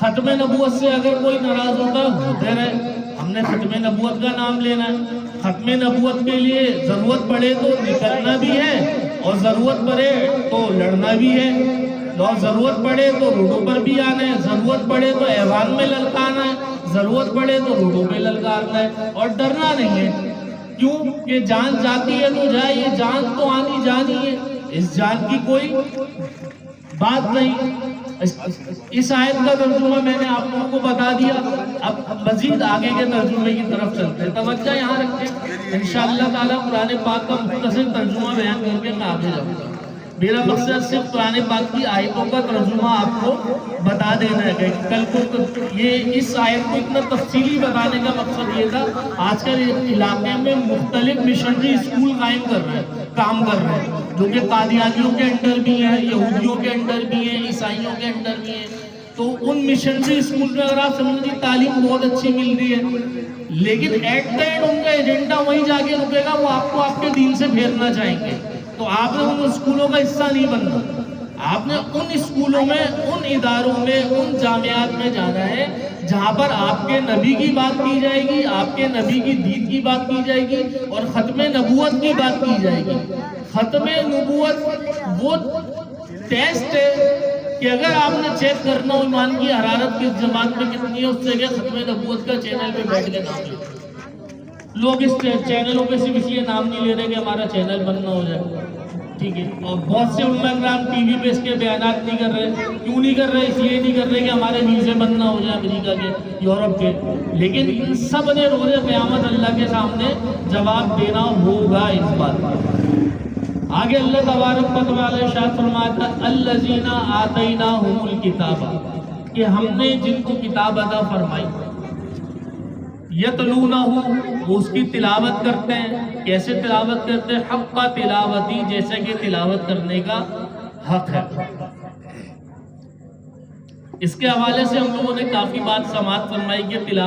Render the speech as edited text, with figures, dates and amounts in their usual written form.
ختم نبوت سے اگر کوئی ناراض ہوتے رہے، ہم نے ختم نبوت کا نام لینا ہے۔ ختم نبوت کے لیے ضرورت پڑے تو نکلنا بھی ہے، اور ضرورت پڑے تو لڑنا بھی ہے، اور ضرورت پڑے تو روڈوں پر بھی آنا ہے، ضرورت پڑے تو ایوان میں للکانا ہے، ضرورت پڑے تو روڈوں پہ للکارنا ہے، اور ڈرنا نہیں ہے۔ کیوں کہ جان جاتی ہے تو جائے، یہ جان تو آنی جانی ہے، اس جان کی کوئی بات نہیں۔ اس آیت کا ترجمہ میں نے آپ لوگوں کو بتا دیا، اب مزید آگے کے ترجمے کی طرف چلتے ہیں۔ توجہ یہاں رکھیں، انشاءاللہ تعالیٰ قرآن پاک کا مختصر ترجمہ بیان کر کے میں آگے جاؤں گا۔ میرا مقصد صرف قرآن پاک کی آیتوں کا ترجمہ آپ کو بتا دینا ہے کہ کل کو یہ اس آیت کو اتنا تفصیلی بتانے کا مقصد یہ تھا۔ آج کل علاقے میں مختلف مشنری اسکول قائم کر رہے ہیں، کام کر رہے ہیں، جو کہ قادیانیوں کے انڈر بھی ہیں، یہودیوں کے انڈر بھی ہیں، عیسائیوں کے انڈر بھی ہیں۔ تو ان مشنری اسکول میں اگر آپ سمجھیں تعلیم بہت اچھی مل رہی ہے، لیکن ایٹ دا اینڈ ان کا ایجنڈا وہیں جا کے رکے گا، وہ آپ کو آپ کے دین سے پھیرنا چاہیں گے۔ تو آپ نے ان اسکولوں کا حصہ نہیں بننا، آپ نے ان اسکولوں میں، ان اداروں میں، ان جامعات میں جانا ہے جہاں پر آپ کے نبی کی بات کی جائے گی، آپ کے نبی کی دین کی بات کی جائے گی، اور ختم نبوت کی بات کی جائے گی۔ ختم نبوت وہ ٹیسٹ ہے کہ اگر آپ نے چیک کرنا ہو ایمان کی حرارت کس جماعت میں کتنی ہے، اس سے کہ ختم نبوت کا چینل پہ بیٹھ کے نام لیں۔ لوگ اس چینلوں پہ صرف اس لیے نام نہیں لے رہے کہ ہمارا چینل بننا ہو جائے، ٹھیک ہے، اور بہت سے علماء کرام ٹی وی پہ اس کے بیانات نہیں کر رہے۔ کیوں نہیں کر رہے؟ اس لیے نہیں کر رہے کہ ہمارے ویزے بننا ہو جائے امریکہ کے، یورپ کے، لیکن ان سب نے روز قیامت اللہ کے سامنے جواب دینا ہوگا اس بات کا۔ آگے اللہ تبارک و تعالی ارشاد فرماتا الذین آتیناہم الکتاب، کہ ہم نے جن کو کتاب عطا فرمائی، یتلونہ، وہ اس کی تلاوت کرتے ہیں۔ کیسے تلاوت کرتے ہیں؟ حق تلاوتی، جیسے کہ تلاوت کرنے کا حق ہے۔ اس کے حوالے سے ہم لوگوں نے کافی بات سماعت فرمائی کہ تلاوت